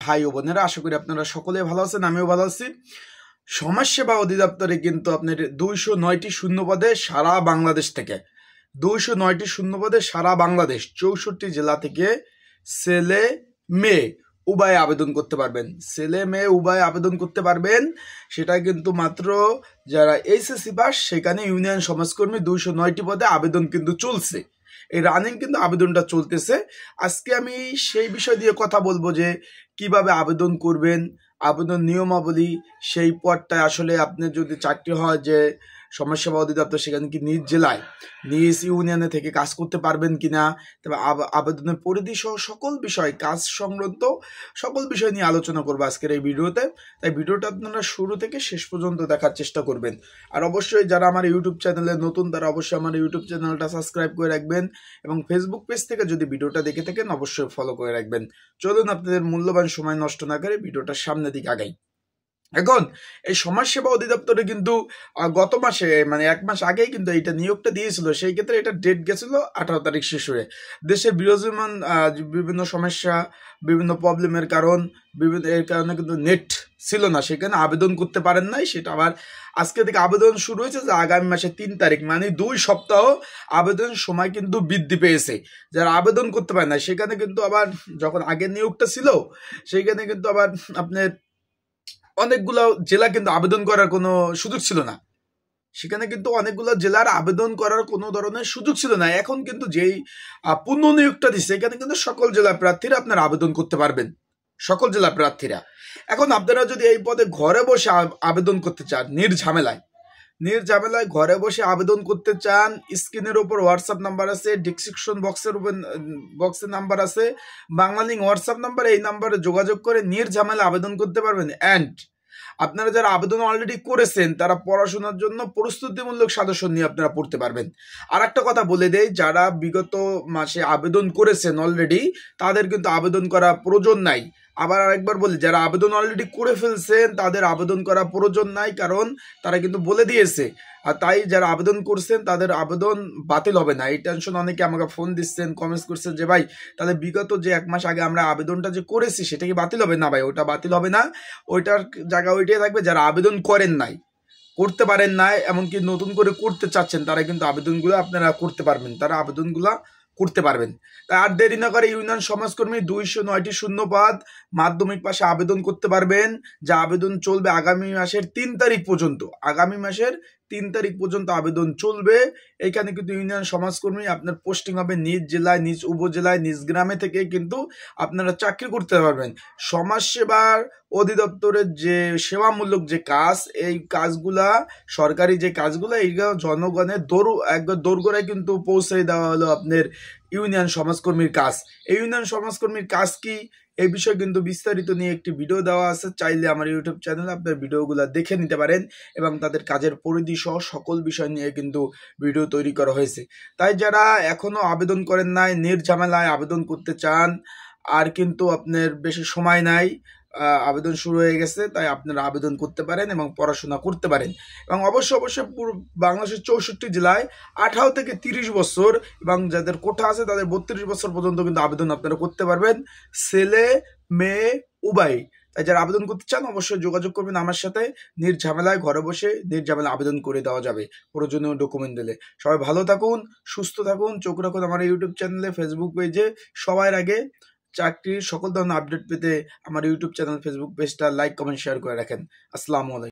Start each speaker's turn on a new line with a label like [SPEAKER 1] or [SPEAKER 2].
[SPEAKER 1] ভাই ও বোনেরা, আশা করি আপনারা সকলে ভালো আছেন, আমিও ভালো আছি। সমাজসেবা অধিদপ্তরে কিন্তু আপনার 209টি শূন্যপদে সারা বাংলাদেশ থেকে 209টি শূন্যপদে সারা বাংলাদেশ 64 জেলা থেকে ছেলে মেয়ে উভয় আবেদন করতে পারবেন। ছেলে মেয়ে উভয় আবেদন করতে পারবেন। সেটা কিন্তু মাত্র যারা এইচএসসি পাস, সেখানে ইউনিয়ন সমাজকর্মী 209টি পদে আবেদন কিন্তু চলছে। এই রানিং কিন্তু আবেদনটা চলতেছে। আজকে আমি সেই বিষয় দিয়ে কথা বলবো যে কিভাবে আবেদন করবেন, আবেদন নিয়মাবলী, সেই পদটায় আসলে আপনার যদি চাকরি হয় যে সমাজসেবা অধিদপ্তর, সেখানে কি নিজ জেলায় নিজ ইউনিয়নে থেকে কাজ করতে পারবেন কিনা, তবে আবেদনের পরিধি সহ সকল বিষয়, কাজ সংক্রান্ত সকল বিষয় নিয়ে আলোচনা করবো আজকের এই ভিডিওতে। তাই ভিডিওটা আপনারা শুরু থেকে শেষ পর্যন্ত দেখার চেষ্টা করবেন। আর অবশ্যই যারা আমার ইউটিউব চ্যানেলে নতুন, তারা অবশ্যই আমার ইউটিউব চ্যানেলটা সাবস্ক্রাইব করে রাখবেন এবং ফেসবুক পেজ থেকে যদি ভিডিওটা দেখে থাকেন অবশ্যই ফলো করে রাখবেন। চলুন আপনাদের মূল্যবান সময় নষ্ট না করে ভিডিওটার সামনের দিকে আগাই। এখন এই সমাজসেবা অধিদপ্তরে কিন্তু গত মাসে মানে 1 মাস আগেই কিন্তু এইটা নিয়োগটা দিয়েছিল। সেই ক্ষেত্রে এটা ডেট গেছিল 18 তারিখ শেষ হয়ে। দেশের বিরাজমান বিভিন্ন সমস্যা, বিভিন্ন প্রবলেমের এর কারণে কিন্তু নেট ছিল না, সেখানে আবেদন করতে পারেন নাই। সেটা আবার আজকে থেকে আবেদন শুরু হয়েছে যে আগামী মাসে 3 তারিখ, মানে 2 সপ্তাহ আবেদন সময় কিন্তু বৃদ্ধি পেয়েছে। যারা আবেদন করতে পারে না, সেখানে কিন্তু আবার যখন আগের নিয়োগটা ছিল, সেইখানে কিন্তু আবার আপনার অনেকগুলো জেলা কিন্তু আবেদন করার কোনো সুযোগ ছিল না। সেখানে কিন্তু অনেকগুলো জেলার আবেদন করার কোনো ধরনের সুযোগ ছিল না। এখন কিন্তু যেই পুনঃনিয়োগটা দিচ্ছে, এখানে কিন্তু সকল জেলার প্রার্থীরা আপনারা আবেদন করতে পারবেন, সকল জেলার প্রার্থীরা। এখন আপনারা যদি এই পদে ঘরে বসে আবেদন করতে চান, নির্ঝামেলায় ঘরে বসে আবেদন করতে চান, স্ক্রিনের উপর হোয়াটসঅ্যাপ নাম্বার আছে, ডিসক্রিপশন বক্সের নাম্বার আছে, বাংলালিংক হোয়াটসঅ্যাপ নাম্বার, এই নাম্বারে যোগাযোগ করে নির্ঝামেলা আবেদন করতে পারবেন। অ্যান্ড আপনারা যারা আবেদন অলরেডি করেছেন, তারা পড়াশোনার জন্য প্রস্তুতিমূলক সাজেশন নিয়ে আপনারা পড়তে পারবেন। আর একটা কথা বলে দেই, যারা বিগত মাসে আবেদন করেছেন অলরেডি, তাদের কিন্তু আবেদন করা প্রয়োজন নাই। আবার আরেকবার বলি, যারা আবেদন অলরেডি করে ফেলছেন তাদের আবেদন করা প্রয়োজন নাই, কারণ তারা কিন্তু বলে দিয়েছে। আর তাই যারা আবেদন করছেন তাদের আবেদন বাতিল হবে না। এই টেনশন অনেকে আমাকে ফোন দিচ্ছেন, কমেন্টস করছেন যে ভাই তাহলে বিগত যে 1 মাস আগে আমরা আবেদনটা যে করেছি সেটা কি বাতিল হবে? না ভাই, ওটা বাতিল হবে না। ওইটার জায়গা ওইটাই থাকবে। যারা আবেদন করেন নাই, করতে পারেন নাই, এমনকি নতুন করে করতে চাচ্ছেন, তারা কিন্তু আবেদনগুলো আপনারা করতে পারবেন, তারা আবেদনগুলো করতে পারবেন। তাই আর দেরি না করে ইউনিয়ন সমাজকর্মী 209টি শূন্যপদ মাধ্যমিক পাশে আবেদন করতে পারবেন। যা আবেদন চলবে আগামী মাসের 3 তারিখ পর্যন্ত। আগামী মাসের 3 তারিখ পর্যন্ত আবেদন চলবে। এখানে কিন্তু ইউনিয়ন সমাজকর্মী আপনার পোস্টিং হবে নিজ জেলায়, নিজ উপজেলায়, নিজ গ্রামে থেকে কিন্তু আপনারা চাকরি করতে পারবেন। সমাজসেবার অধিদপ্তরের যে সেবামূলক যে কাজ, এই কাজগুলা, সরকারি যে কাজগুলো, এইগুলো জনগণের দোরগোড়ায় কিন্তু পৌঁছে দেওয়া হলো আপনার ইউনিয়ন সমাজকর্মীর কাজ। এই ইউনিয়ন সমাজকর্মীর কাজ কি, এই বিষয়ে কিন্তু বিস্তারিত নিয়ে একটি ভিডিও দেওয়া আছে। চাইলে আমার ইউটিউব চ্যানেলে আপনার ভিডিওগুলো দেখে নিতে পারেন এবং তাদের কাজের পরিধি সহ সকল বিষয় নিয়ে কিন্তু ভিডিও তৈরি করা হয়েছে। তাই যারা এখনো আবেদন করেন নাই, নির্ঝামেলায় আবেদন করতে চান, আর কিন্তু আপনার বেশি সময় নাই, আবেদন শুরু হয়ে গেছে, তাই আপনারা আবেদন করতে পারেন এবং পড়াশোনা করতে পারেন। এবং অবশ্যই পুরো বাংলাদেশের 64 জেলায় 18 থেকে 30 বছর এবং যাদের কোঠা আছে তাদের 32 বছর পর্যন্ত কিন্তু আবেদন আপনারা করতে পারবেন, ছেলে মেয়ে উভয়। তাই যারা আবেদন করতে চান অবশ্যই যোগাযোগ করবেন আমার সাথে। নির্ঝামেলায় ঘরে বসে নির্ঝামেলা আবেদন করে দেওয়া যাবে প্রয়োজনীয় ডকুমেন্ট দিলে। সবাই ভালো থাকুন, সুস্থ থাকুন, চোখ রাখুন আমার ইউটিউব চ্যানেলে, ফেসবুক পেজে। সবার আগে চাকরির সকল ধরনের আপডেট পেতে আমার ইউটিউব চ্যানেল, ফেসবুক পেজটা লাইক, কমেন্ট, শেয়ার করে রাখেন। আসসালামু আলাইকুম।